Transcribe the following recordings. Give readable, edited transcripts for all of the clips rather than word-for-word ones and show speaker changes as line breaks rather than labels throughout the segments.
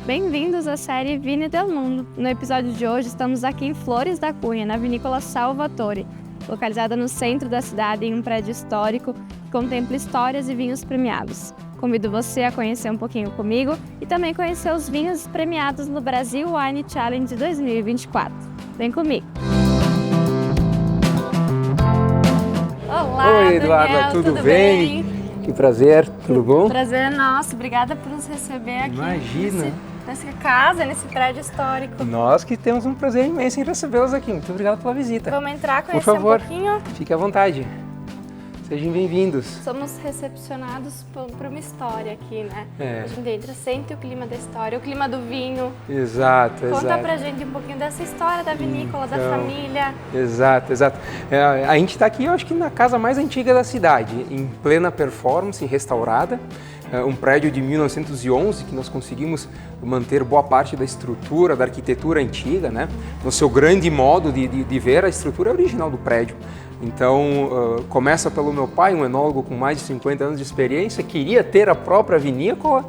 Bem-vindos à série Vini del Mundo. No episódio de hoje estamos aqui em Flores da Cunha, na vinícola Salvatore, localizada no centro da cidade em um prédio histórico que contempla histórias e vinhos premiados. Convido você a conhecer um pouquinho comigo e também conhecer os vinhos premiados no Brasil Wine Challenge 2024. Vem comigo! Olá,
Oi, Eduarda,
Daniel,
tudo bem? Que prazer, tudo bom?
Prazer é nosso, obrigada por nos receber aqui.
Imagina!
Nessa casa, nesse prédio histórico.
Nós que temos um prazer imenso em recebê-los aqui. Muito obrigado pela visita.
Vamos entrar,
Por
conhecer
favor,
um pouquinho.
Fique à vontade. Sejam bem-vindos.
Somos recepcionados por uma história aqui, né?
É.
A gente entra, sente o clima da história, o clima do vinho.
Exato,
Conta
exato.
pra gente um pouquinho dessa história da vinícola, da família.
Exato, exato. A gente está aqui, eu acho que na casa mais antiga da cidade, em plena performance, restaurada. Um prédio de 1911 que nós conseguimos manter boa parte da estrutura, da arquitetura antiga, né? No seu grande modo de ver, a estrutura original do prédio. Então, começa pelo meu pai, um enólogo com mais de 50 anos de experiência, queria ter a própria vinícola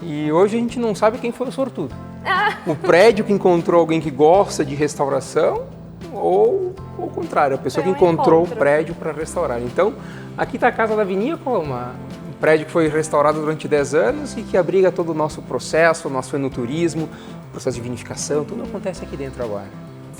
e hoje a gente não sabe quem foi o sortudo. O prédio que encontrou alguém que gosta de restauração ou o contrário, a pessoa que encontrou o prédio para restaurar. Então, aqui está a Casa da Vinícola, um prédio que foi restaurado durante 10 anos e que abriga todo o nosso processo, o nosso enoturismo, processo de vinificação, tudo acontece aqui dentro agora.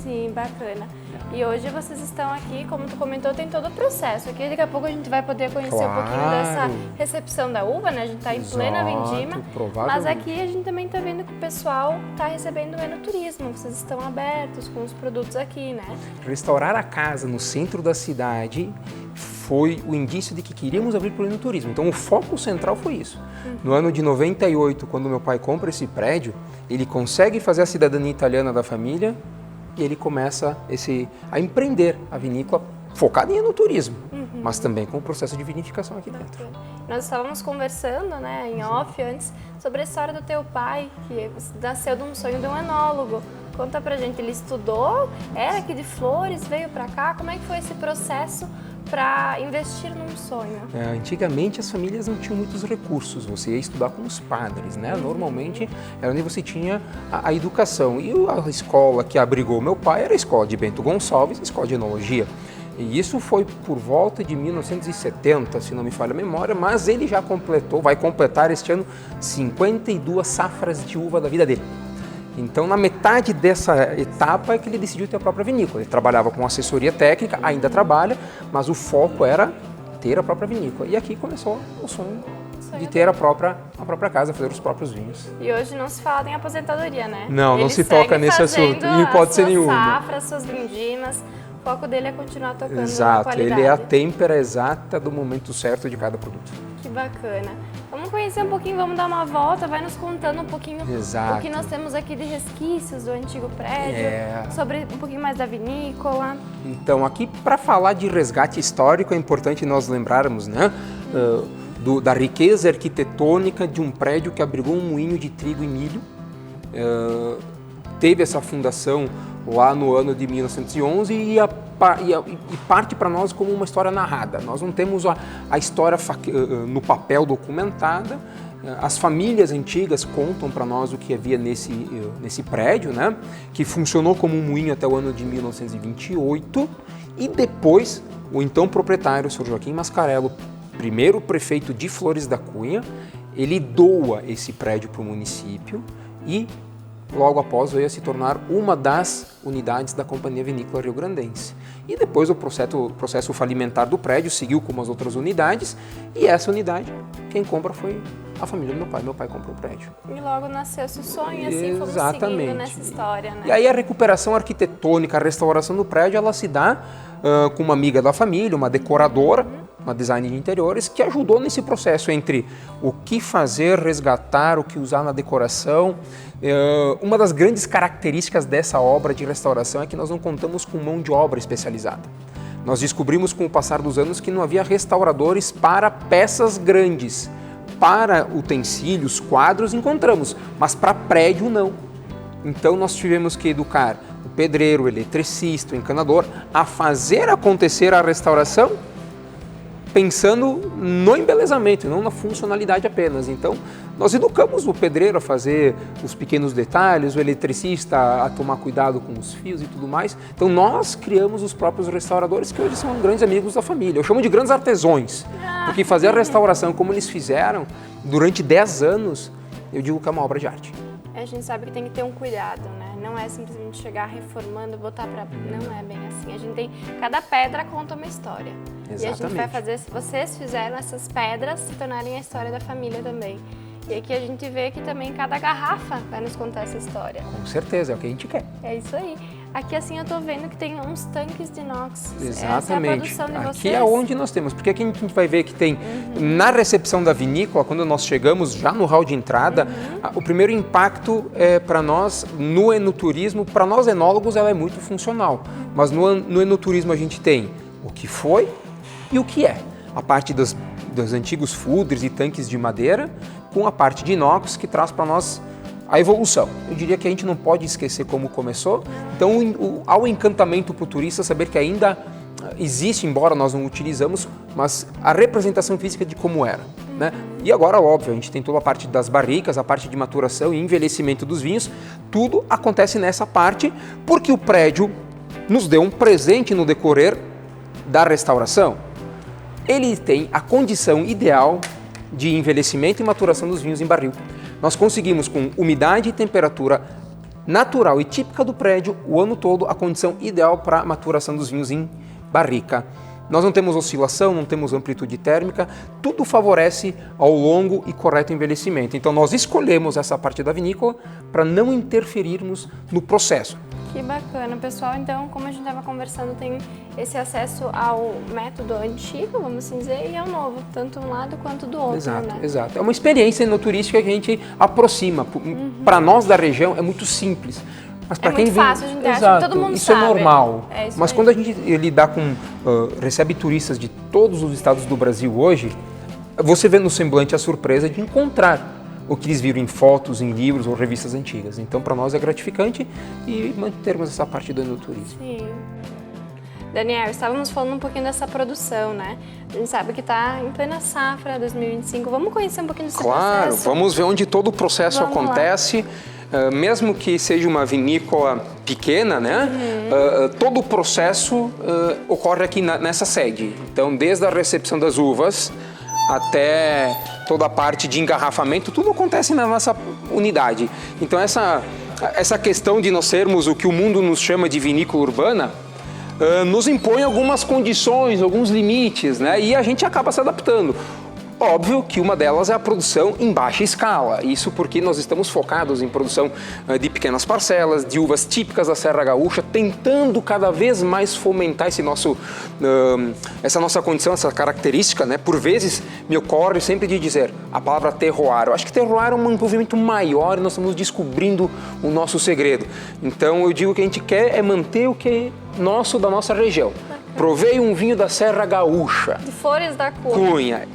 Sim, bacana. E hoje vocês estão aqui, como tu comentou, tem todo o processo. Aqui daqui a pouco a gente vai poder conhecer um pouquinho dessa recepção da uva, né? A gente está em plena vindima. Mas aqui a gente também está vendo que o pessoal está recebendo o enoturismo. Vocês estão abertos com os produtos aqui, né?
Restaurar a casa no centro da cidade foi o indício de que queríamos abrir para o enoturismo. Então o foco central foi isso. No ano de 98, quando meu pai compra esse prédio, ele consegue fazer a cidadania italiana da família e ele começa a empreender a vinícola focada em enoturismo, mas também com o processo de vinificação aqui dentro.
Nós estávamos conversando, né, em off antes, sobre a história do teu pai, que nasceu de um sonho de um enólogo. Conta pra gente, ele estudou, era aqui de Flores, veio pra cá, como é que foi esse processo para investir num sonho?
Antigamente as famílias não tinham muitos recursos, você ia estudar com os padres, né? Normalmente era onde você tinha a educação. E a escola que abrigou meu pai era a escola de Bento Gonçalves, a escola de enologia. E isso foi por volta de 1970, se não me falha a memória, mas ele já vai completar este ano 52 safras de uva da vida dele. Então, na metade dessa etapa é que ele decidiu ter a própria vinícola. Ele trabalhava com assessoria técnica, ainda trabalha, mas o foco era ter a própria vinícola. E aqui começou o sonho de ter a própria casa, fazer os próprios vinhos.
E hoje não se fala em aposentadoria, né?
Não se toca nesse assunto, em hipótese nenhuma.
Safras, suas vindimas, o foco dele é continuar tocando
Exato,
qualidade.
ele é a têmpera exata do momento certo de cada produto.
Que bacana. Vamos conhecer um pouquinho, vamos dar uma volta, vai nos contando um pouquinho o que nós temos aqui de resquícios do antigo prédio, sobre um pouquinho mais da vinícola.
Então, aqui para falar de resgate histórico é importante nós lembrarmos, né, da riqueza arquitetônica de um prédio que abrigou um moinho de trigo e milho. Teve essa fundação lá no ano de 1911 e parte para nós como uma história narrada. Nós não temos a história no papel documentada. As famílias antigas contam para nós o que havia nesse prédio, né? Que funcionou como um moinho até o ano de 1928 e depois o então proprietário, o Sr. Joaquim Mascarello, primeiro prefeito de Flores da Cunha, ele doa esse prédio para o município e logo após veio a se tornar uma das unidades da Companhia Vinícola Riograndense. E depois o processo falimentar do prédio seguiu como as outras unidades e essa unidade, quem compra foi a família do meu pai. Meu pai comprou o prédio.
E logo nasceu esse sonho e assim fomos seguindo nessa história, né?
E aí a recuperação arquitetônica, a restauração do prédio, ela se dá com uma amiga da família, uma decoradora, uma designer de interiores, que ajudou nesse processo entre o que fazer, resgatar, o que usar na decoração. Uma das grandes características dessa obra de restauração é que nós não contamos com mão de obra especializada. Nós descobrimos com o passar dos anos que não havia restauradores para peças grandes. Para utensílios, quadros, encontramos, mas para prédio não. Então nós tivemos que educar o pedreiro, o eletricista, o encanador a fazer acontecer a restauração pensando no embelezamento, não na funcionalidade apenas. Então, nós educamos o pedreiro a fazer os pequenos detalhes, o eletricista a tomar cuidado com os fios e tudo mais. Então, nós criamos os próprios restauradores, que hoje são grandes amigos da família. Eu chamo de grandes artesões, porque fazer a restauração como eles fizeram durante 10 anos, eu digo que é uma obra de arte.
A gente sabe que tem que ter um cuidado, né? Não é simplesmente chegar reformando, botar pra... Não é bem assim. A gente tem... Cada pedra conta uma história.
Exatamente.
E a gente vai fazer... Vocês fizeram essas pedras se tornarem a história da família também. E aqui a gente vê que também cada garrafa vai nos contar essa história.
Com certeza, é o que a gente quer.
É isso aí. Aqui assim eu tô vendo que tem uns tanques de inox.
Exatamente.
Essa é a produção de vocês.
Aqui é onde nós temos, porque aqui a gente vai ver que tem, na recepção da vinícola, quando nós chegamos já no hall de entrada, o primeiro impacto é para nós, no enoturismo, para nós enólogos ela é muito funcional, mas no enoturismo a gente tem o que foi e o que é. A parte dos antigos fooders e tanques de madeira, com a parte de inox que traz para nós a evolução. Eu diria que a gente não pode esquecer como começou. Então, há o encantamento para o turista saber que ainda existe, embora nós não utilizamos, mas a representação física de como era. Né? E agora, óbvio, a gente tem toda a parte das barricas, a parte de maturação e envelhecimento dos vinhos. Tudo acontece nessa parte porque o prédio nos deu um presente no decorrer da restauração. Ele tem a condição ideal de envelhecimento e maturação dos vinhos em barril. Nós conseguimos, com umidade e temperatura natural e típica do prédio, o ano todo, a condição ideal para a maturação dos vinhos em barrica. Nós não temos oscilação, não temos amplitude térmica, tudo favorece ao longo e correto envelhecimento. Então nós escolhemos essa parte da vinícola para não interferirmos no processo.
Que bacana, pessoal. Então, como a gente estava conversando, tem esse acesso ao método antigo, vamos assim dizer, e ao novo, tanto um lado quanto do outro.
Exato,
né?
exato. É uma experiência enoturística que a gente aproxima. Para nós da região é muito simples. Mas para quem
muito
vem,
fácil, a gente
exato,
acha que todo mundo
isso
sabe.
É normal.
É isso
mas
aí.
quando a gente lidar com recebe turistas de todos os estados do Brasil hoje, você vê no semblante a surpresa de encontrar o que eles viram em fotos, em livros ou revistas antigas. Então, para nós é gratificante e mantermos essa parte do enoturismo.
Sim. Daniel, estávamos falando um pouquinho dessa produção, né? A gente sabe que está em plena safra 2025. Vamos conhecer um pouquinho desse
Claro,
processo?
vamos ver onde todo o processo
Vamos
acontece. Mesmo que seja uma vinícola pequena, né? Todo o processo ocorre aqui nessa sede. Então, desde a recepção das uvas até toda a parte de engarrafamento, tudo acontece na nossa unidade. Então, essa questão de nós sermos o que o mundo nos chama de vinícola urbana, nos impõe algumas condições, alguns limites, né? E a gente acaba se adaptando. Óbvio que uma delas é a produção em baixa escala, isso porque nós estamos focados em produção de pequenas parcelas, de uvas típicas da Serra Gaúcha, tentando cada vez mais fomentar essa nossa condição, essa característica, né? Por vezes me ocorre sempre de dizer a palavra terroir. Eu acho que terroir é um envolvimento maior e nós estamos descobrindo o nosso segredo. Então eu digo que a gente quer é manter o que é nosso da nossa região. Provei um vinho da Serra Gaúcha.
De Flores da Cunha.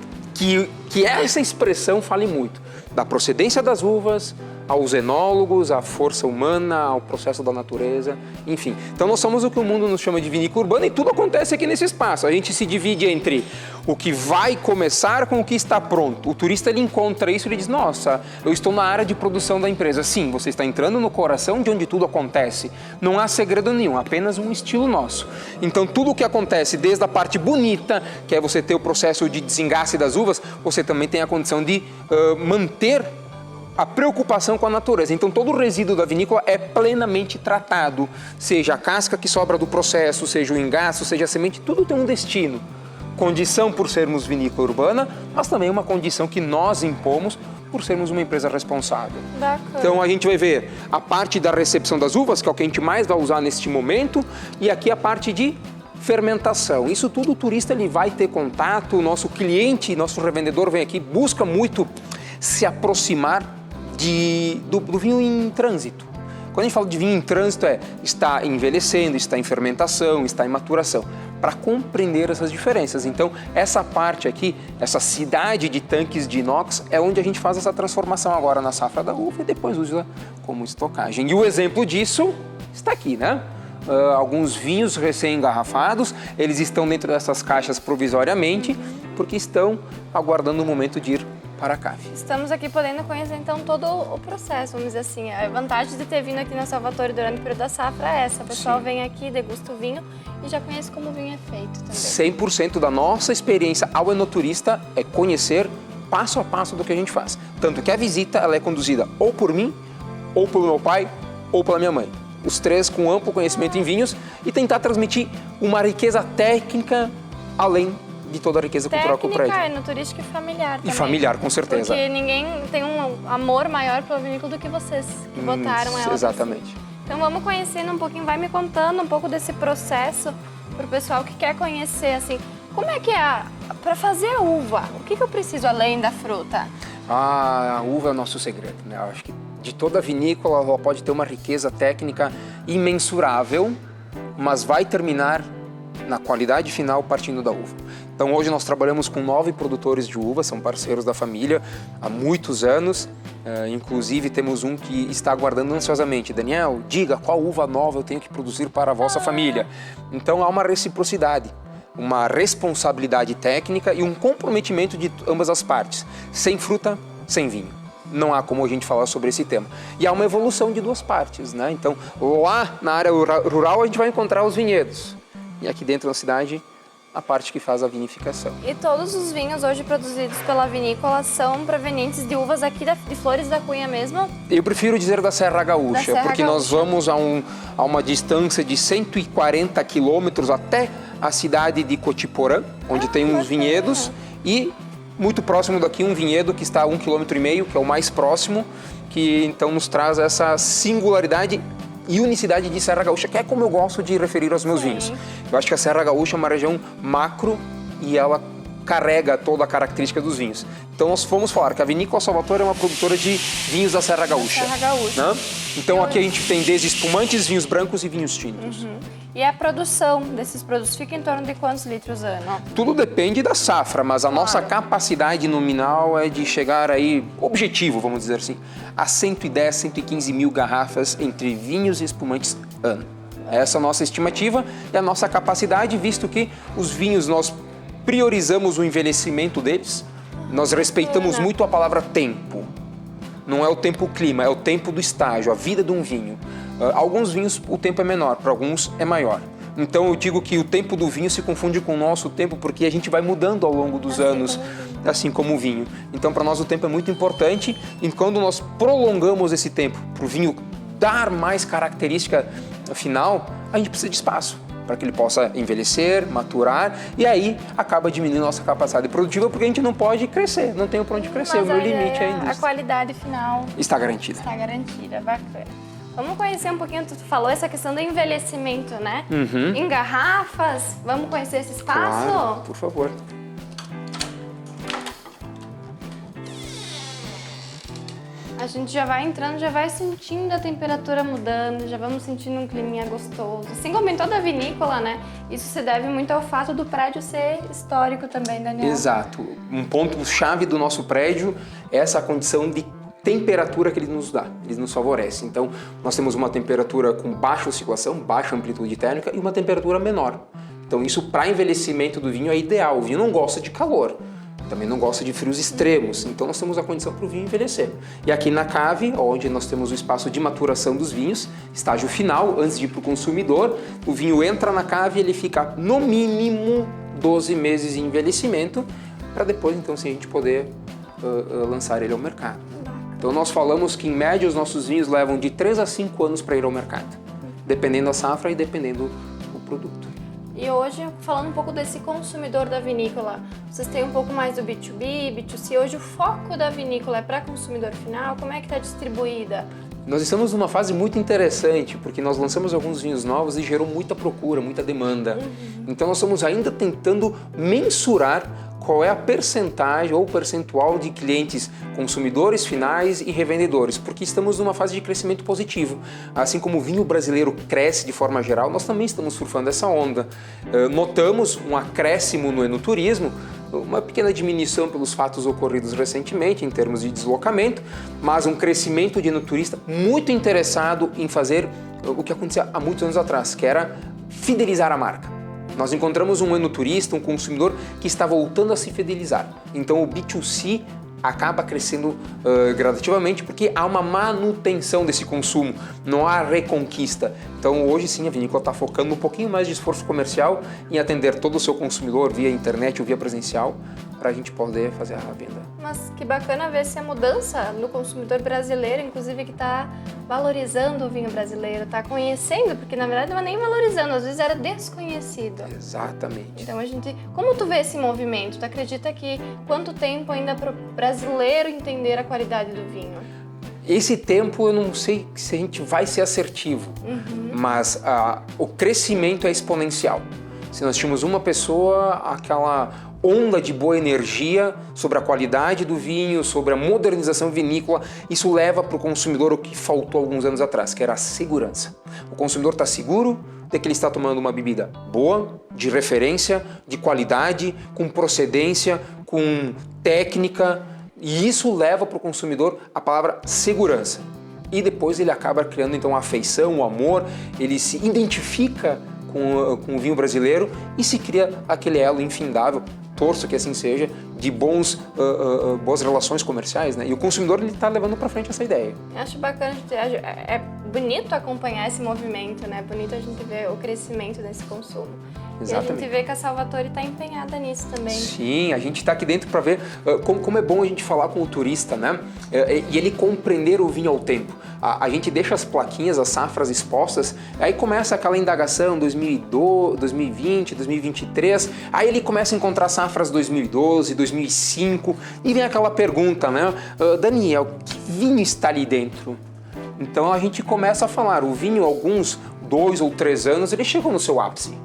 Que essa expressão fale muito da procedência das uvas, aos enólogos, à força humana, ao processo da natureza, enfim. Então nós somos o que o mundo nos chama de vinícola urbana e tudo acontece aqui nesse espaço. A gente se divide entre o que vai começar com o que está pronto. O turista ele encontra isso e ele diz, nossa, eu estou na área de produção da empresa. Sim, você está entrando no coração de onde tudo acontece. Não há segredo nenhum, apenas um estilo nosso. Então tudo o que acontece, desde a parte bonita, que é você ter o processo de desengasse das uvas, você também tem a condição de manter a preocupação com a natureza. Então todo o resíduo da vinícola é plenamente tratado, seja a casca que sobra do processo, seja o engaço, seja a semente, tudo tem um destino. Condição por sermos vinícola urbana, mas também uma condição que nós impomos por sermos uma empresa responsável.
Bacana.
Então a gente vai ver a parte da recepção das uvas, que é o que a gente mais vai usar neste momento, e aqui a parte de fermentação. Isso tudo o turista ele vai ter contato, o nosso cliente, nosso revendedor vem aqui, busca muito se aproximar do vinho em trânsito. Quando a gente fala de vinho em trânsito está envelhecendo, está em fermentação, está em maturação, para compreender essas diferenças. Então, essa parte aqui, essa cidade de tanques de inox, é onde a gente faz essa transformação agora na safra da uva e depois usa como estocagem. E o exemplo disso está aqui, né? Alguns vinhos recém-engarrafados, eles estão dentro dessas caixas provisoriamente, porque estão aguardando o momento de ir para a cave.
Estamos aqui podendo conhecer então todo o processo, vamos dizer assim. A vantagem de ter vindo aqui na Salvatore durante o período da safra é essa. O pessoal vem aqui, degusta o vinho e já conhece como o vinho é feito também.
100% da nossa experiência ao enoturista é conhecer passo a passo do que a gente faz. Tanto que a visita ela é conduzida ou por mim, ou pelo meu pai, ou pela minha mãe. Os três com amplo conhecimento em vinhos e tentar transmitir uma riqueza técnica além de toda a riqueza cultural que o prédio.
Técnica, enoturística e familiar também.
E familiar, com certeza.
Porque ninguém tem um amor maior pela vinícola do que vocês, que botaram ela.
Exatamente.
Então vamos conhecendo um pouquinho, vai me contando um pouco desse processo para o pessoal que quer conhecer, assim, como é que é para fazer a uva? O que eu preciso além da fruta?
A uva é o nosso segredo, né? Eu acho que de toda a vinícola ela pode ter uma riqueza técnica imensurável, mas vai terminar na qualidade final partindo da uva. Então hoje nós trabalhamos com 9 produtores de uva, são parceiros da família há muitos anos. Inclusive temos um que está aguardando ansiosamente. Daniel, diga qual uva nova eu tenho que produzir para a vossa família. Então há uma reciprocidade, uma responsabilidade técnica e um comprometimento de ambas as partes. Sem fruta, sem vinho. Não há como a gente falar sobre esse tema. E há uma evolução de duas partes, né? Então lá na área rural a gente vai encontrar os vinhedos. E aqui dentro da cidade a parte que faz a vinificação.
E todos os vinhos hoje produzidos pela vinícola são provenientes de uvas aqui de Flores da Cunha mesmo?
Eu prefiro dizer da Serra Gaúcha, porque nós vamos a uma distância de 140 quilômetros até a cidade de Cotiporã, onde tem uns vinhedos, e muito próximo daqui um vinhedo que está a 1,5 km, que é o mais próximo, que então nos traz essa singularidade e unicidade de Serra Gaúcha, que é como eu gosto de referir aos meus vinhos. Eu acho que a Serra Gaúcha é uma região macro e ela carrega toda a característica dos vinhos. Então nós fomos falar que a Vinícola Salvatore é uma produtora de vinhos da Serra Gaúcha.
Serra Gaúcha.
Né? Então aqui a gente tem desde espumantes, vinhos brancos e vinhos tintos.
E a produção desses produtos fica em torno de quantos litros ano?
Tudo depende da safra, mas a nossa capacidade nominal é de chegar aí, objetivo, vamos dizer assim, a 110, 115 mil garrafas entre vinhos e espumantes ano. Essa é a nossa estimativa e a nossa capacidade, visto que os vinhos nós priorizamos o envelhecimento deles, nós respeitamos muito a palavra tempo. Não é o tempo clima, é o tempo do estágio, a vida de um vinho. Alguns vinhos o tempo é menor, para alguns é maior. Então eu digo que o tempo do vinho se confunde com o nosso tempo porque a gente vai mudando ao longo dos anos, assim como o vinho. Então para nós o tempo é muito importante e quando nós prolongamos esse tempo para o vinho dar mais característica final, a gente precisa de espaço para que ele possa envelhecer, maturar e aí acaba diminuindo a nossa capacidade produtiva porque a gente não pode crescer, não tem para onde crescer,
mas
o meu limite é
a qualidade final
está garantida.
Está garantida, bacana. Vamos conhecer um pouquinho, tu falou essa questão do envelhecimento, né? Em garrafas, vamos conhecer esse espaço?
Claro, por favor.
A gente já vai entrando, já vai sentindo a temperatura mudando, já vamos sentindo um climinha gostoso. Assim como em toda a vinícola, né? Isso se deve muito ao fato do prédio ser histórico também, Daniel.
Exato. Um ponto-chave do nosso prédio é essa condição de temperatura que ele nos dá, ele nos favorece. Então, nós temos uma temperatura com baixa oscilação, baixa amplitude térmica e uma temperatura menor. Então, isso para envelhecimento do vinho é ideal. O vinho não gosta de calor. Também não gosta de frios extremos, então nós temos a condição para o vinho envelhecer. E aqui na cave, onde nós temos o espaço de maturação dos vinhos, estágio final, antes de ir para o consumidor, o vinho entra na cave e ele fica no mínimo 12 meses em envelhecimento, para depois então sim a gente poder lançar ele ao mercado. Então nós falamos que em média os nossos vinhos levam de 3 a 5 anos para ir ao mercado, dependendo da safra e dependendo do produto.
E hoje, falando um pouco desse consumidor da vinícola, vocês têm um pouco mais do B2B, B2C. Hoje o foco da vinícola é para consumidor final? Como é que está distribuída?
Nós estamos numa fase muito interessante, porque nós lançamos alguns vinhos novos e gerou muita procura, muita demanda. Então nós estamos ainda tentando mensurar qual é a percentagem ou percentual de clientes consumidores finais e revendedores, porque estamos numa fase de crescimento positivo. Assim como o vinho brasileiro cresce de forma geral, nós também estamos surfando essa onda. Notamos um acréscimo no enoturismo, uma pequena diminuição pelos fatos ocorridos recentemente em termos de deslocamento, mas um crescimento de enoturista muito interessado em fazer o que acontecia há muitos anos atrás, que era fidelizar a marca. Nós encontramos um enoturista, um consumidor que está voltando a se fidelizar. Então o B2C acaba crescendo gradativamente porque há uma manutenção desse consumo, não há reconquista. Então hoje sim a vinícola está focando um pouquinho mais de esforço comercial em atender todo o seu consumidor via internet ou via presencial para a gente poder fazer a venda.
Mas que bacana ver essa mudança no consumidor brasileiro, inclusive que está valorizando o vinho brasileiro, está conhecendo, porque na verdade não é nem valorizando, às vezes era desconhecido.
Exatamente.
Então como tu vê esse movimento? Tu acredita que quanto tempo ainda para o brasileiro entender a qualidade do vinho?
Esse tempo eu não sei se a gente vai ser assertivo, mas o crescimento é exponencial. Se nós tínhamos uma pessoa, aquela onda de boa energia sobre a qualidade do vinho, sobre a modernização vinícola, isso leva para o consumidor o que faltou alguns anos atrás, que era a segurança. O consumidor está seguro de que ele está tomando uma bebida boa, de referência, de qualidade, com procedência, com técnica, e isso leva para o consumidor a palavra segurança. E depois ele acaba criando então a afeição, o amor, ele se identifica com o vinho brasileiro e se cria aquele elo infindável, torço que assim seja, de boas relações comerciais, né? E o consumidor ele está levando para frente essa ideia.
Eu acho bacana, é bonito acompanhar esse movimento, né? É bonito a gente ver o crescimento desse consumo.
Exatamente.
E a gente vê que a Salvatore está empenhada nisso também.
Sim, a gente está aqui dentro para ver como é bom a gente falar com o turista, né? E ele compreender o vinho ao tempo. A gente deixa as plaquinhas, as safras expostas, aí começa aquela indagação 2020, 2023, aí ele começa a encontrar safras 2012, 2005 e vem aquela pergunta, né? Daniel, que vinho está ali dentro? Então a gente começa a falar, o vinho, alguns 2 ou 3 anos, ele chegou no seu ápice.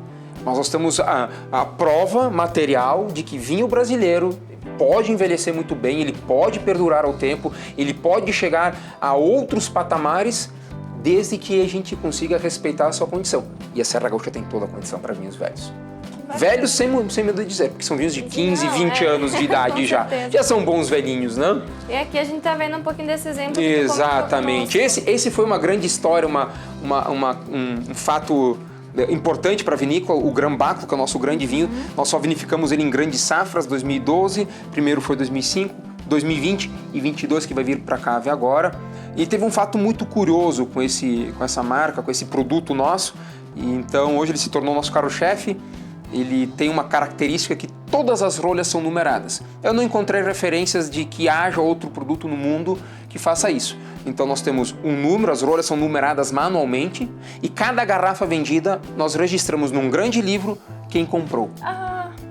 Nós temos a prova material de que vinho brasileiro pode envelhecer muito bem, ele pode perdurar ao tempo, ele pode chegar a outros patamares desde que a gente consiga respeitar a sua condição. E a Serra Gaúcha tem toda a condição para vinhos velhos. Velhos sem medo de dizer, porque são vinhos de 15, 20 anos de idade já. Já são bons velhinhos, né?
E aqui a gente tá vendo um pouquinho desse exemplo.
Exatamente. Esse foi uma grande história, um fato importante para a vinícola, o Gran Bacco, que é o nosso grande vinho. Nós só vinificamos ele em grandes safras, 2012, primeiro foi 2005, 2020 e 22 que vai vir para cá agora. E teve um fato muito curioso com essa marca, com esse produto nosso. E então hoje ele se tornou nosso carro-chefe. Ele tem uma característica que todas as rolhas são numeradas. Eu não encontrei referências de que haja outro produto no mundo que faça isso. Então nós temos um número, as rolhas são numeradas manualmente e cada garrafa vendida nós registramos num grande livro quem comprou.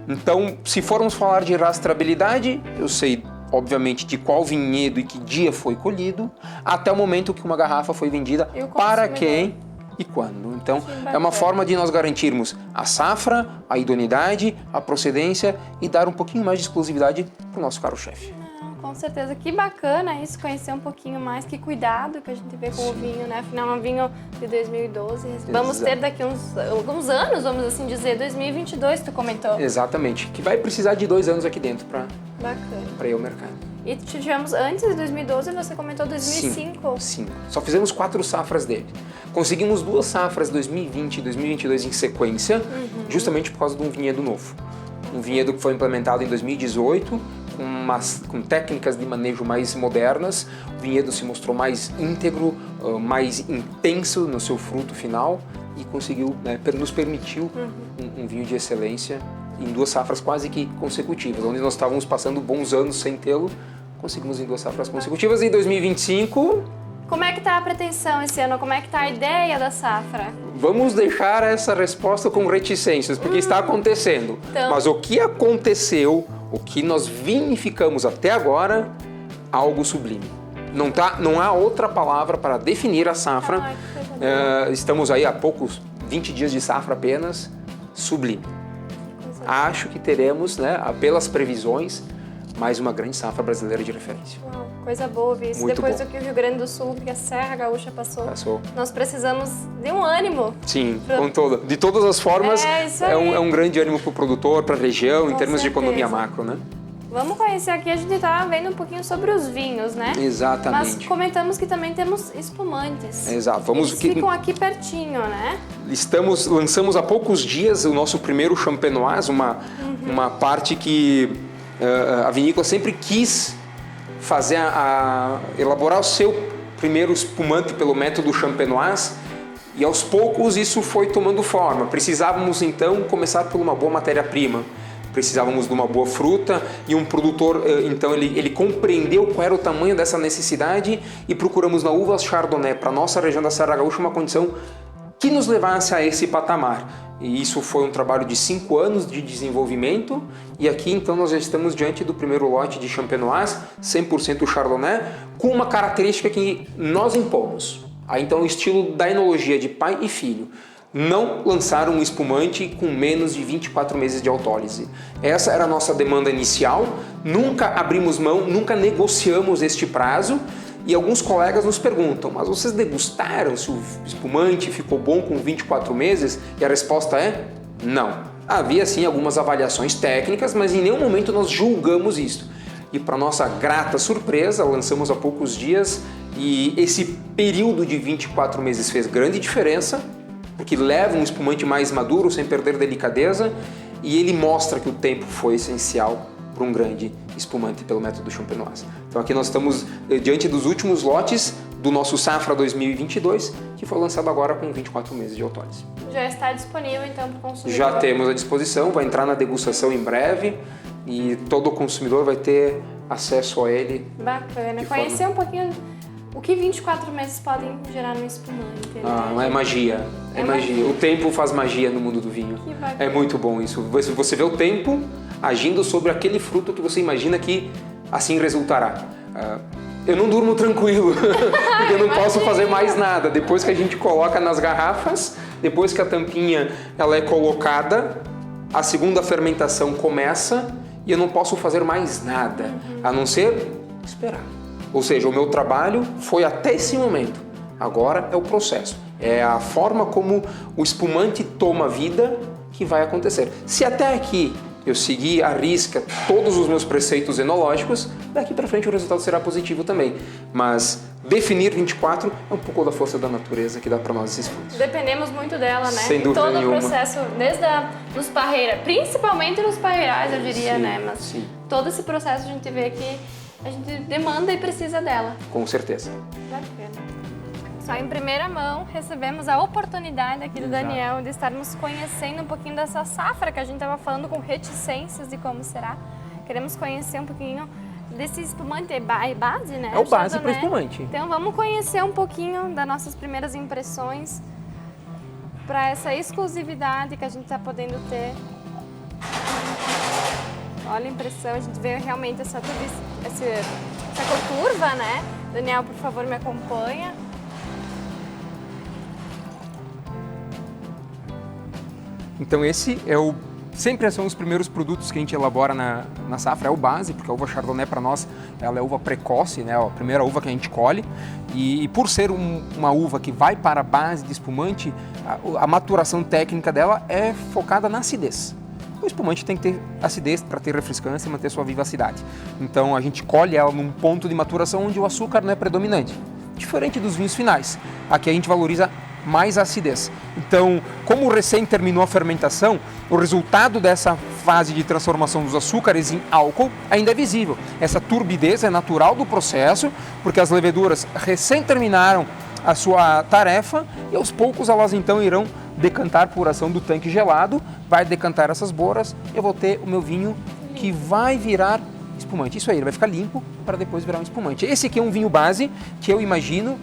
Então, se formos falar de rastreabilidade, eu sei obviamente de qual vinhedo e que dia foi colhido, até o momento que uma garrafa foi vendida, para quem e quando. Então, é uma forma de nós garantirmos a safra, a idoneidade, a procedência e dar um pouquinho mais de exclusividade para o nosso carro-chefe.
Com certeza, que bacana isso, conhecer um pouquinho mais, que cuidado que a gente vê com o vinho, né? Afinal, é um vinho de 2012, vamos ter daqui alguns anos, vamos assim dizer, 2022, tu comentou.
Exatamente, que vai precisar de 2 anos aqui dentro para ir ao mercado.
E tivemos antes de 2012, você comentou 2005.
Sim, só fizemos 4 safras dele. Conseguimos 2 safras, 2020 e 2022 em sequência, justamente por causa de um vinhedo novo. Um vinhedo que foi implementado em 2018, com técnicas de manejo mais modernas. O vinhedo se mostrou mais íntegro, mais intenso no seu fruto final e conseguiu, né, nos permitiu um vinho de excelência em 2 safras quase que consecutivas. Onde nós estávamos passando bons anos sem tê-lo, conseguimos em 2 safras consecutivas. E em 2025...
Como é que está a pretensão esse ano? Como é que está a ideia da safra?
Vamos deixar essa resposta com reticências, porque está acontecendo. Então... Mas o que aconteceu, o que nós vinificamos até agora, algo sublime. Não há outra palavra para definir a safra. Estamos aí há poucos 20 dias de safra apenas, sublime. Acho que teremos, né, pelas previsões, mais uma grande safra brasileira de referência.
Uau, coisa boa ouvir isso.
Muito
Depois
bom.
do que o Rio Grande do Sul, que a Serra Gaúcha passou. Nós precisamos de um ânimo.
Sim, de todas as formas,
é um
grande ânimo para o produtor, para a região, em termos de economia macro, né?
Vamos conhecer aqui, a gente está vendo um pouquinho sobre os vinhos, né?
Exatamente.
Mas comentamos que também temos espumantes.
Exato.
Eles ficam aqui pertinho, né?
Lançamos há poucos dias o nosso primeiro Champenoise, uma parte que a vinícola sempre quis fazer, elaborar o seu primeiro espumante pelo método Champenoise, e aos poucos isso foi tomando forma. Precisávamos então começar por uma boa matéria-prima. Precisávamos de uma boa fruta e um produtor, então ele compreendeu qual era o tamanho dessa necessidade e procuramos na uva Chardonnay para a nossa região da Serra Gaúcha uma condição que nos levasse a esse patamar. E isso foi um trabalho de 5 anos de desenvolvimento e aqui então nós já estamos diante do primeiro lote de Champenoise, 100% Chardonnay, com uma característica que nós impomos. Aí então o estilo da enologia de pai e filho. Não lançar um espumante com menos de 24 meses de autólise. Essa era a nossa demanda inicial, nunca abrimos mão, nunca negociamos este prazo e alguns colegas nos perguntam, mas vocês degustaram se o espumante ficou bom com 24 meses? E a resposta é não. Havia sim algumas avaliações técnicas, mas em nenhum momento nós julgamos isso. E para nossa grata surpresa, lançamos há poucos dias e esse período de 24 meses fez grande diferença, porque leva um espumante mais maduro, sem perder delicadeza, e ele mostra que o tempo foi essencial para um grande espumante pelo método Champenoise. Então aqui nós estamos diante dos últimos lotes do nosso Safra 2022, que foi lançado agora com 24 meses de autólise.
Já está disponível então para o consumidor?
Já temos à disposição, vai entrar na degustação em breve e todo consumidor vai ter acesso a ele.
Bacana, conhecer um pouquinho o que 24 meses podem gerar no espumante.
É magia. É magia. O tempo faz magia no mundo do vinho.
Que bacana.
É muito bom isso. Você vê o tempo agindo sobre aquele fruto que você imagina que assim resultará. Eu não durmo tranquilo, porque eu não posso fazer mais nada. Depois que a gente coloca nas garrafas, depois que a tampinha ela é colocada, a segunda fermentação começa e eu não posso fazer mais nada, a não ser esperar. Ou seja, o meu trabalho foi até esse momento. Agora é o processo. É a forma como o espumante toma vida que vai acontecer. Se até aqui eu seguir à risca todos os meus preceitos enológicos, daqui para frente o resultado será positivo também. Mas definir 24 é um pouco da força da natureza que dá para nós esses frutos.
Dependemos muito dela, né?
Sem dúvida
todo
nenhuma.
O processo, desde nos parreiras, principalmente nos parreirais, eu diria,
Sim,
né? Mas
sim.
Todo esse processo a gente vê que a gente demanda e precisa dela.
Com certeza.
Bacana. Só em primeira mão recebemos a oportunidade aqui do
Exato.
Daniel de estarmos conhecendo um pouquinho dessa safra que a gente estava falando com reticências de como será. Queremos conhecer um pouquinho desse espumante, é base, né?
É o base
Chardonnay.
para espumante.
Então vamos conhecer um pouquinho das nossas primeiras impressões para essa exclusividade que a gente está podendo ter. Olha a impressão, a gente vê realmente essa cor curva, né? Daniel, por favor, me acompanha.
Então esse é sempre são os primeiros produtos que a gente elabora na safra, é o base, porque a uva Chardonnay para nós ela é uva precoce, né? A primeira uva que a gente colhe, e por ser uma uva que vai para a base de espumante, a maturação técnica dela é focada na acidez. O espumante tem que ter acidez para ter refrescância e manter sua vivacidade. Então a gente colhe ela num ponto de maturação onde o açúcar não é predominante, diferente dos vinhos finais. Aqui a gente valoriza mais a acidez. Então, como recém terminou a fermentação, o resultado dessa fase de transformação dos açúcares em álcool ainda é visível. Essa turbidez é natural do processo, porque as leveduras recém terminaram a sua tarefa e aos poucos elas então irão decantar por ação do tanque gelado, vai decantar essas boras e eu vou ter o meu vinho que vai virar espumante. Isso aí, ele vai ficar limpo para depois virar um espumante. Esse aqui é um vinho base que eu imagino,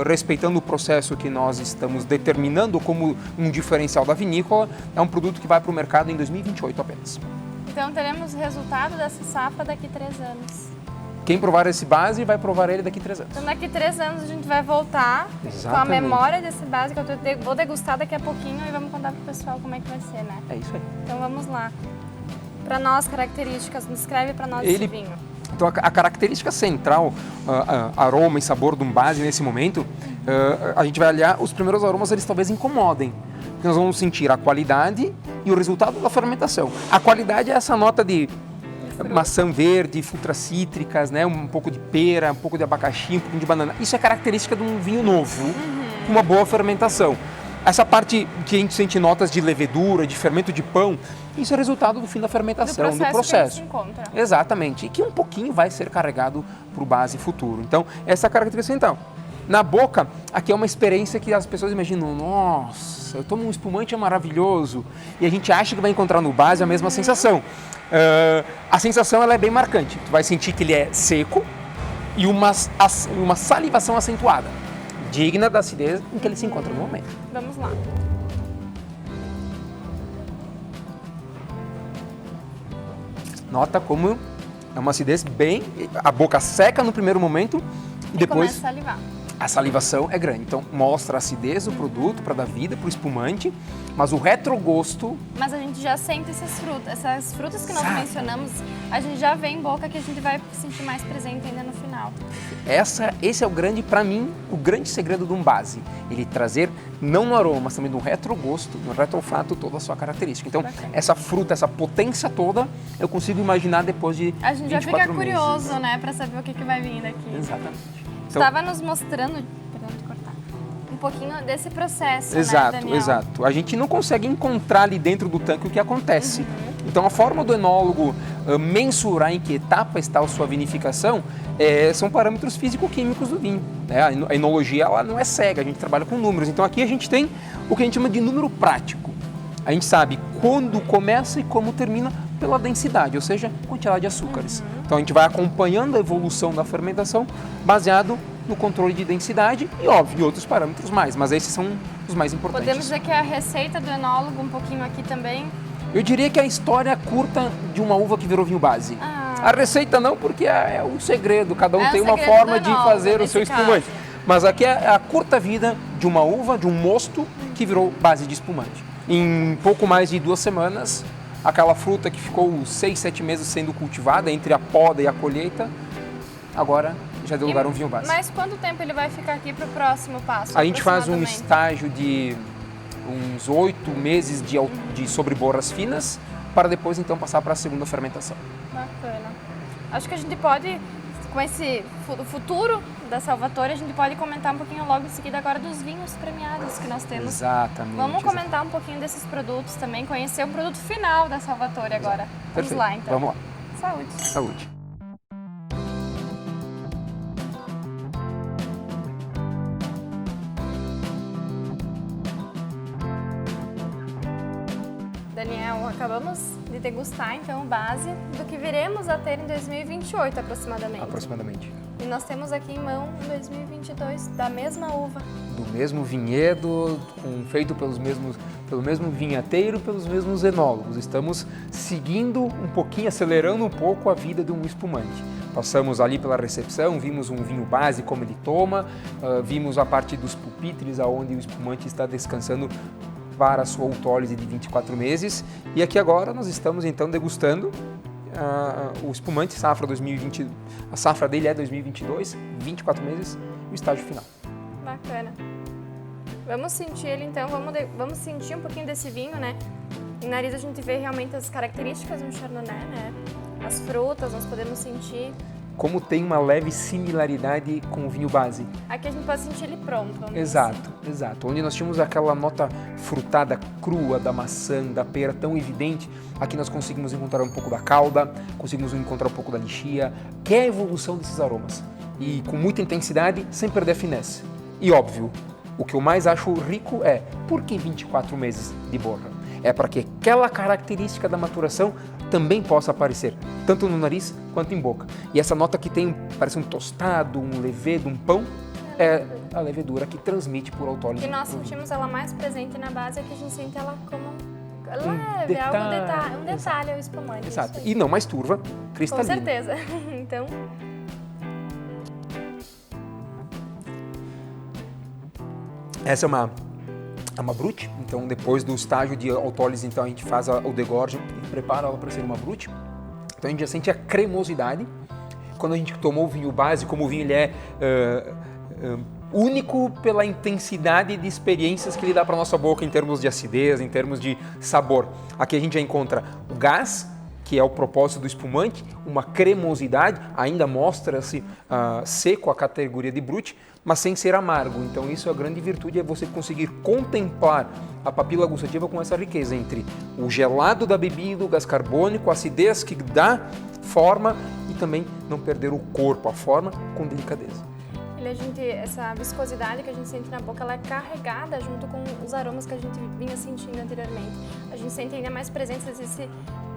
respeitando o processo que nós estamos determinando como um diferencial da vinícola, é um produto que vai para o mercado em 2028 apenas.
Então teremos o resultado dessa safra daqui 3 anos.
Quem provar esse base vai provar ele daqui 3 anos.
Então daqui 3 anos a gente vai voltar com a memória desse base que eu vou degustar daqui a pouquinho e vamos contar pro pessoal como é que vai ser, né?
É isso aí.
Então vamos lá. Para nós, características, descreve para nós esse vinho.
Então a característica central, aroma e sabor de um base nesse momento, a gente vai olhar, os primeiros aromas eles talvez incomodem. Porque nós vamos sentir a qualidade e o resultado da fermentação. A qualidade é essa nota de maçã verde, frutas cítricas, né? Um pouco de pera, um pouco de abacaxi, um pouco de banana. Isso é característica de um vinho novo, com uma boa fermentação. Essa parte que a gente sente notas de levedura, de fermento de pão, isso é resultado do fim da fermentação, do processo.
Que a gente encontra.
Exatamente, e que um pouquinho vai ser carregado para o base futuro. Então, essa é a característica central. Na boca, aqui é uma experiência que as pessoas imaginam, nossa, eu tomo um espumante, é maravilhoso, e a gente acha que vai encontrar no base a mesma sensação. A sensação ela é bem marcante, tu vai sentir que ele é seco e uma salivação acentuada, digna da acidez em que ele se encontra no momento.
Vamos lá.
Nota como é uma acidez bem... A boca seca no primeiro momento e depois...
começa a salivar.
A salivação é grande, então mostra a acidez do produto para dar vida para o espumante, mas o retrogosto...
Mas a gente já sente essas frutas que nós mencionamos, a gente já vê em boca que a gente vai sentir mais presente ainda no final.
Esse é o grande, para mim, o grande segredo de um base. Ele trazer, não no aroma, mas também no retrogosto, no retroolfato, toda a sua característica. Então, essa fruta, essa potência toda, eu consigo imaginar depois de 24 meses.
A gente já fica curioso, né, para saber o que vai vir daqui.
Exatamente.
Então, estava nos mostrando, perdão de cortar, um pouquinho desse processo,
exato,
né, Daniel?
Exato. A gente não consegue encontrar ali dentro do tanque o que acontece. Então, a forma do enólogo mensurar em que etapa está a sua vinificação são parâmetros físico-químicos do vinho. Né? A enologia ela não é cega, a gente trabalha com números. Então, aqui a gente tem o que a gente chama de número prático. A gente sabe quando começa e como termina pela densidade, ou seja, quantidade de açúcares. Então, a gente vai acompanhando a evolução da fermentação baseado no controle de densidade e, óbvio, de outros parâmetros mais, mas esses são os mais importantes.
Podemos dizer que a receita do enólogo, um pouquinho aqui também...
Eu diria que é a história curta de uma uva que virou vinho base. A receita não, porque é o segredo, cada um tem uma forma de fazer o seu espumante. Mas aqui é a curta vida de uma uva, de um mosto que virou base de espumante. Em pouco mais de 2 semanas, aquela fruta que ficou 6, 7 meses sendo cultivada entre a poda e a colheita, agora já deu lugar a um vinho base.
Mas quanto tempo ele vai ficar aqui para o próximo passo?
A gente faz um estágio de uns 8 meses de sobreborras finas, para depois então passar para a segunda fermentação.
Bacana. Acho que a gente pode, com esse futuro da Salvatore, a gente pode comentar um pouquinho logo em seguida agora dos vinhos premiados que nós temos.
Exatamente.
Vamos comentar um pouquinho desses produtos também, conhecer o produto final da Salvatore agora. Vamos lá então.
Vamos lá.
Saúde.
Saúde.
Daniel, acabamos de degustar então base do que viremos a ter em 2028 aproximadamente. E nós temos aqui em mão em 2022 da mesma uva.
Do mesmo vinhedo, feito pelo mesmo vinhateiro, pelos mesmos enólogos. Estamos seguindo um pouquinho, acelerando um pouco a vida de um espumante. Passamos ali pela recepção, vimos um vinho base, como ele toma, vimos a parte dos pupitres, onde o espumante está descansando para a sua autólise de 24 meses. E aqui agora nós estamos então degustando o espumante safra 2020, a safra dele é 2022, 24 meses e o estágio final.
Bacana. Vamos sentir ele então, vamos sentir um pouquinho desse vinho, né? Em nariz a gente vê realmente as características do Chardonnay, né? As frutas, nós podemos sentir.
Como tem uma leve similaridade com o vinho base.
Aqui a gente pode sentir ele pronto.
Exato. Onde nós tínhamos aquela nota frutada crua da maçã, da pera tão evidente, aqui nós conseguimos encontrar um pouco da calda, conseguimos encontrar um pouco da lichia, que é a evolução desses aromas. E com muita intensidade, sem perder a finesse. E óbvio, o que eu mais acho rico é, por que 24 meses de borra? É para que aquela característica da maturação também possa aparecer, tanto no nariz quanto em boca. E essa nota que tem, parece um tostado, um levedo, um pão, é a levedura que transmite por autólise.
E nós sentimos ela mais presente na base, é que a gente sente ela como leve, um detalhe ao espumante.
Exato, e não mais turva, cristalina.
Com certeza. Então...
Essa é uma brut, então depois do estágio de autólise, então a gente faz o degorge e prepara ela para ser uma brut. Então a gente já sente a cremosidade. Quando a gente tomou o vinho base, como o vinho ele é único pela intensidade de experiências que ele dá para nossa boca em termos de acidez, em termos de sabor. Aqui a gente já encontra o gás, que é o propósito do espumante, uma cremosidade, ainda mostra-se seco a categoria de brute, mas sem ser amargo. Então isso é a grande virtude, é você conseguir contemplar a papila gustativa com essa riqueza entre o gelado da bebida, o gás carbônico, a acidez que dá forma e também não perder o corpo, a forma, com delicadeza.
Essa viscosidade que a gente sente na boca, ela é carregada junto com os aromas que a gente vinha sentindo anteriormente. A gente sente ainda mais presença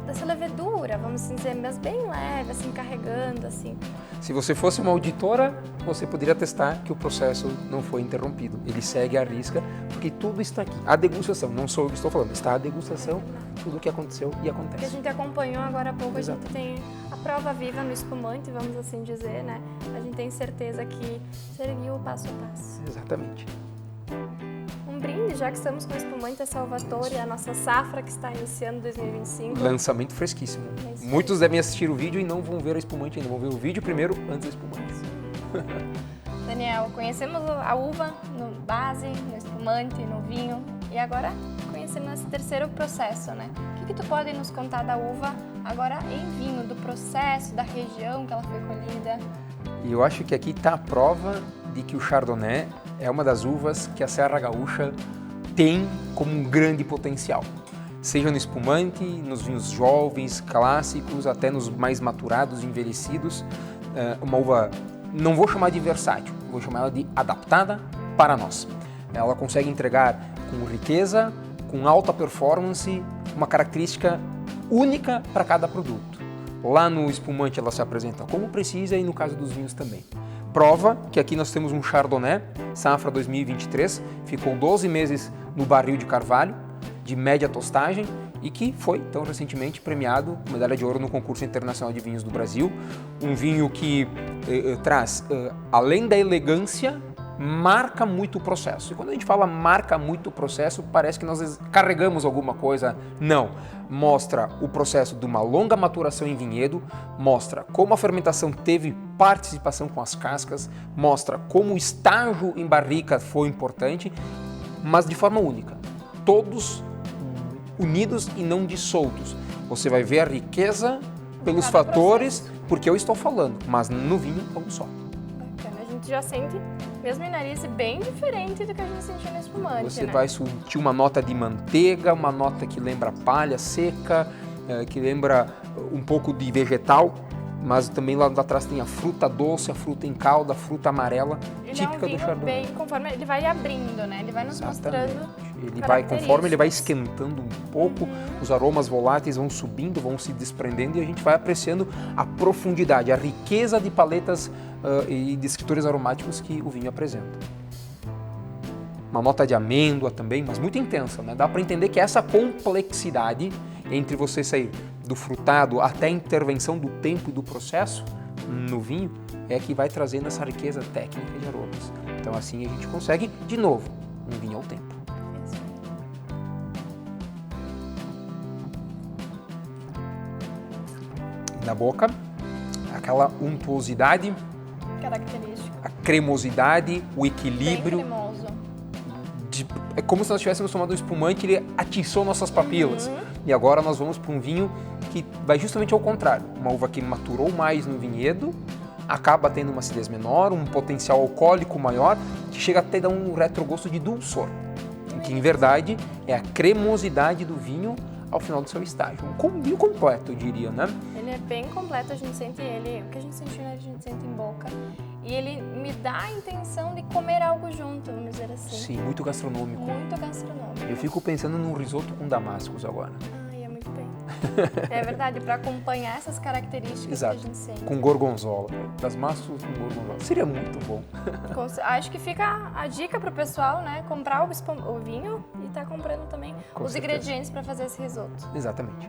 dessa levedura, vamos dizer, mas bem leve, assim, carregando, assim.
Se você fosse uma auditora, você poderia atestar que o processo não foi interrompido. Ele segue à risca, porque tudo está aqui. A degustação, não sou eu que estou falando, está a degustação, tudo o que aconteceu e acontece.
Que a gente acompanhou agora há pouco,
Exato.
A gente tem a prova viva no espumante, vamos assim dizer, né? A gente tem certeza que seguiu o passo a passo.
Exatamente.
Um brinde, já que estamos com o espumante da Salvatore, a nossa safra que está iniciando 2025.
Lançamento fresquíssimo. Muitos devem assistir o vídeo e não vão ver a espumante ainda, vão ver o vídeo primeiro antes da espumante.
Daniel, conhecemos a uva no base, no espumante, no vinho e agora conhecemos esse terceiro processo, né? O que tu pode nos contar da uva agora em vinho, do processo, da região que ela foi colhida?
E eu acho que aqui está a prova de que o Chardonnay é uma das uvas que a Serra Gaúcha tem como um grande potencial. Seja no espumante, nos vinhos jovens, clássicos, até nos mais maturados, envelhecidos. Uma uva, não vou chamar de versátil, vou chamar ela de adaptada para nós. Ela consegue entregar com riqueza, com alta performance, uma característica única para cada produto. Lá no espumante ela se apresenta como precisa e no caso dos vinhos também. Prova que aqui nós temos um Chardonnay, safra 2023, ficou 12 meses no barril de carvalho, de média tostagem, e que foi, então, recentemente premiado com medalha de ouro no concurso internacional de vinhos do Brasil. Um vinho que traz, além da elegância, marca muito o processo. E quando a gente fala marca muito o processo, parece que nós carregamos alguma coisa. Não. Mostra o processo de uma longa maturação em vinhedo, mostra como a fermentação teve participação com as cascas, mostra como o estágio em barrica foi importante, mas de forma única. Todos unidos e não dissoltos. Você vai ver a riqueza pelos fatores, porque eu estou falando, mas no vinho é um só.
Bacana, a gente já sente, mesmo em nariz, bem diferente do que a gente sentiu no espumante,
Você
né?
vai sentir uma nota de manteiga, uma nota que lembra palha seca, que lembra um pouco de vegetal, mas também lá atrás tem a fruta doce, a fruta em calda, a fruta amarela, típica do Chardonnay.
Bem, conforme ele vai abrindo, né? Ele vai nos mostrando.
Ele vai, conforme ele vai esquentando um pouco, os aromas voláteis vão subindo, vão se desprendendo e a gente vai apreciando a profundidade, a riqueza de paletas e descritores aromáticos que o vinho apresenta. Uma nota de amêndoa também, mas muito intensa, né? Dá para entender que essa complexidade entre você sair do frutado até a intervenção do tempo e do processo no vinho é que vai trazendo essa riqueza técnica de aromas. Então assim a gente consegue, de novo, um vinho ao tempo. Na boca, aquela untuosidade,
Característica.
a cremosidade, o equilíbrio.
Bem cremoso.
É como se nós tivéssemos tomado um espumante, ele atiçou nossas papilas. E agora nós vamos para um vinho que vai justamente ao contrário. Uma uva que maturou mais no vinhedo, acaba tendo uma acidez menor, um potencial alcoólico maior, que chega até a dar um retrogosto de dulçor. Que em verdade é a cremosidade do vinho ao final do seu estágio. Um vinho completo, eu diria, né?
Ele é bem completo, a gente sente ele, o que a gente sentiu, a gente sente em boca. E ele me dá a intenção de comer algo junto, vamos dizer assim.
Sim, muito gastronômico.
Muito gastronômico.
Eu fico pensando num risoto com damascos agora.
Ai, é muito bem. É verdade, para acompanhar essas características
Exato.
que a gente sente.
Com gorgonzola. Damascos com gorgonzola. Seria muito bom.
Acho que fica a dica pro pessoal, né? Comprar o vinho e tá comprando também
Com
os
certeza.
ingredientes para fazer esse risoto.
Exatamente.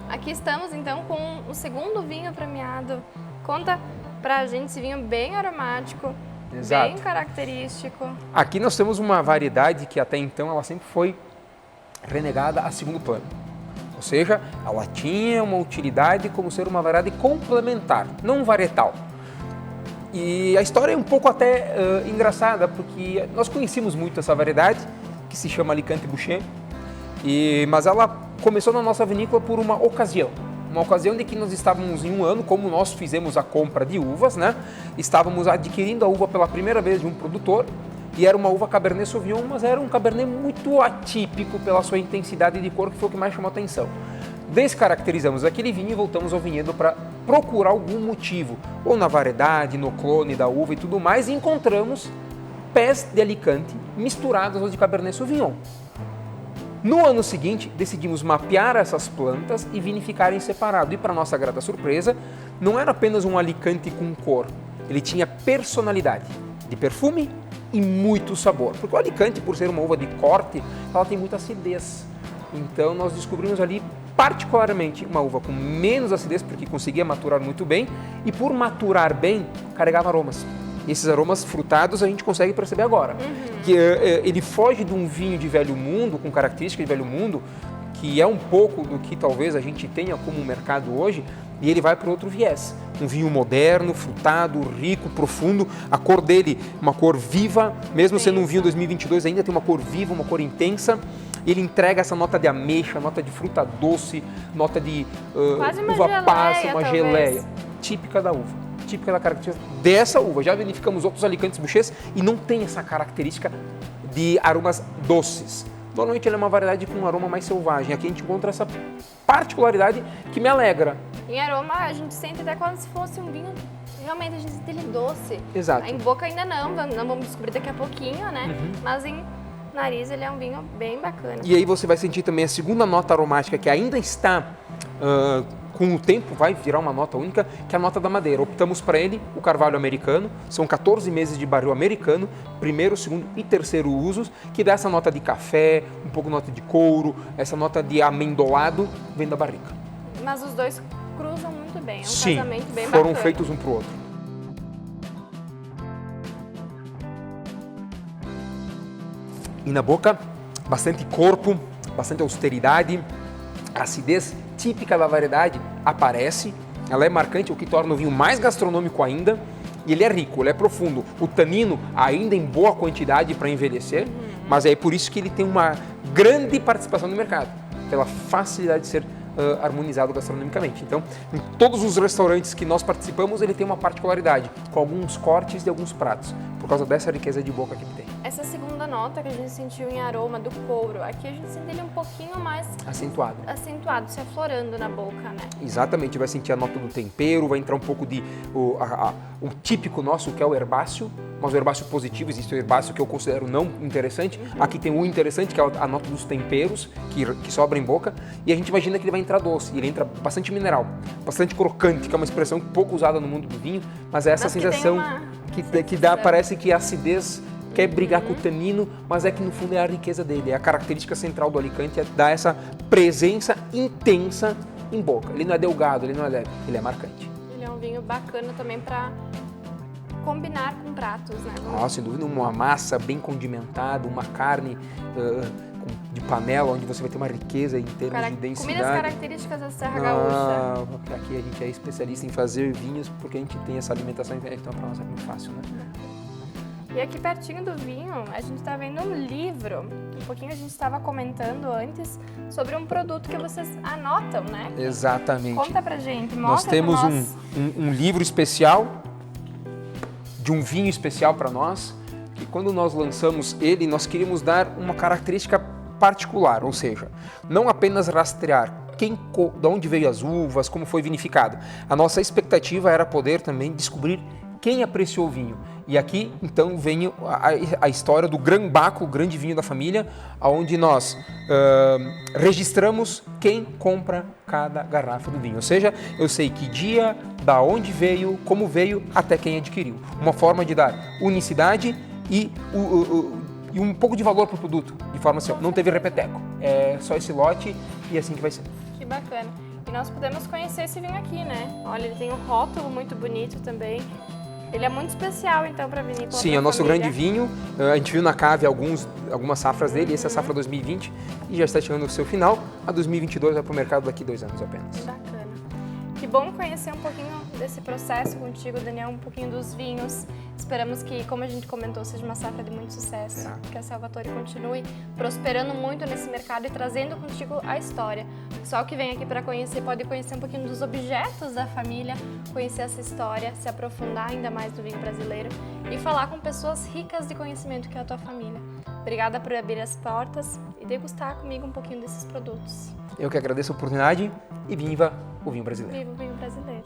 Aqui estamos então com o segundo vinho premiado. Conta pra gente esse vinho bem aromático,
Exato.
bem característico.
Aqui nós temos uma variedade que até então ela sempre foi renegada a segundo plano. Ou seja, ela tinha uma utilidade como ser uma variedade complementar, não varietal. E a história é um pouco até engraçada, porque nós conhecemos muito essa variedade, que se chama Alicante Bouschet, mas ela começou na nossa vinícola por uma ocasião de que nós estávamos em um ano, como nós fizemos a compra de uvas, né? Estávamos adquirindo a uva pela primeira vez de um produtor e era uma uva Cabernet Sauvignon, mas era um Cabernet muito atípico pela sua intensidade de cor, que foi o que mais chamou a atenção. Descaracterizamos aquele vinho e voltamos ao vinhedo para procurar algum motivo, ou na variedade, no clone da uva e tudo mais, e encontramos pés de Alicante misturados aos de Cabernet Sauvignon. No ano seguinte, decidimos mapear essas plantas e vinificar em separado. E para nossa grata surpresa, não era apenas um Alicante com cor, ele tinha personalidade de perfume e muito sabor. Porque o Alicante, por ser uma uva de corte, ela tem muita acidez. Então nós descobrimos ali particularmente uma uva com menos acidez, porque conseguia maturar muito bem, e por maturar bem, carregava aromas. E esses aromas frutados a gente consegue perceber agora. Que ele foge de um vinho de velho mundo, com características de velho mundo, que é um pouco do que talvez a gente tenha como mercado hoje, e ele vai para outro viés. Um vinho moderno, frutado, rico, profundo. A cor dele, uma cor viva, mesmo sendo um vinho 2022, ainda tem uma cor viva, uma cor intensa. Ele entrega essa nota de ameixa, nota de fruta doce, nota de uva passa, uma geleia, típica da uva. Típica da característica dessa uva. Já verificamos outros Alicantes Bouschers e não tem essa característica de aromas doces. Normalmente ela é uma variedade com um aroma mais selvagem. Aqui a gente encontra essa particularidade que me alegra.
Em aroma a gente sente até como se fosse um vinho, realmente a gente sente ele doce.
Exato.
Em boca ainda não vamos descobrir daqui a pouquinho, né? Mas em nariz ele é um vinho bem bacana.
E aí você vai sentir também a segunda nota aromática que ainda está... com o tempo vai virar uma nota única, que é a nota da madeira. Optamos para ele o carvalho americano, são 14 meses de barril americano, primeiro, segundo e terceiro usos, que dá essa nota de café, um pouco nota de couro, essa nota de amendolado, vem da barrica.
Mas os dois cruzam muito bem, é um
Sim,
casamento bem
foram
bacana.
feitos um para o outro. E na boca, bastante corpo, bastante austeridade, a acidez típica da variedade aparece, ela é marcante, o que torna o vinho mais gastronômico ainda, e ele é rico, ele é profundo. O tanino ainda em boa quantidade para envelhecer, mas é por isso que ele tem uma grande participação no mercado, pela facilidade de ser harmonizado gastronomicamente. Então, em todos os restaurantes que nós participamos, ele tem uma particularidade, com alguns cortes de alguns pratos, por causa dessa riqueza de boca que ele tem.
Essa segunda nota que a gente sentiu em aroma do couro, aqui a gente sente ele um pouquinho mais
acentuado,
se aflorando na boca, né?
Exatamente, vai sentir a nota do tempero, vai entrar um pouco de o típico nosso, que é o herbáceo, mas o herbáceo positivo, existe o herbáceo que eu considero não interessante, aqui tem o interessante, que é a nota dos temperos, que sobra em boca, e a gente imagina que ele vai entrar doce, ele entra bastante mineral, bastante crocante, que é uma expressão pouco usada no mundo do vinho, mas é essa sensação que dá, parece que a acidez quer brigar com o tanino, mas é que no fundo é a riqueza dele, é a característica central do Alicante, é dar essa presença intensa em boca. Ele não é delgado, ele não é leve, ele é marcante.
Ele é um vinho bacana também para combinar com pratos, né?
Sem dúvida, uma massa bem condimentada, uma carne de panela, onde você vai ter uma riqueza em termos de densidade.
Comidas características da Serra Gaúcha.
Aqui a gente é especialista em fazer vinhos, porque a gente tem essa alimentação, então para nós é muito fácil, né?
E aqui pertinho do vinho, a gente está vendo um livro. Um pouquinho a gente estava comentando antes sobre um produto que vocês anotam, né?
Exatamente.
Conta pra gente, mostra.
Nós temos
pra nós.
um livro especial, de um vinho especial para nós, que quando nós lançamos ele, nós queríamos dar uma característica particular, ou seja, não apenas rastrear de onde veio as uvas, como foi vinificado. A nossa expectativa era poder também descobrir quem apreciou o vinho. E aqui, então, vem a história do Gran Baco, o grande vinho da família, onde nós registramos quem compra cada garrafa do vinho. Ou seja, eu sei que dia, da onde veio, como veio, até quem adquiriu. Uma forma de dar unicidade e um pouco de valor para o produto, de forma assim, não teve repeteco. É só esse lote e é assim que vai ser.
Que bacana. E nós podemos conhecer esse vinho aqui, né? Olha, ele tem um rótulo muito bonito também. Ele é muito especial, então, para vinícola.
Sim, é o nosso grande vinho. A gente viu na cave algumas safras dele. Essa é a safra 2020 e já está chegando ao seu final. A 2022 vai para o mercado daqui 2 anos apenas.
Bacana. Que bom conhecer um pouquinho desse processo contigo, Daniel, um pouquinho dos vinhos. Esperamos que, como a gente comentou, seja uma safra de muito sucesso, que a Salvatore continue prosperando muito nesse mercado e trazendo contigo a história. O pessoal que vem aqui para conhecer pode conhecer um pouquinho dos objetos da família, conhecer essa história, se aprofundar ainda mais do vinho brasileiro e falar com pessoas ricas de conhecimento que é a tua família. Obrigada por abrir as portas e degustar comigo um pouquinho desses produtos.
Eu que agradeço a oportunidade e viva o vinho brasileiro.
Viva o vinho brasileiro.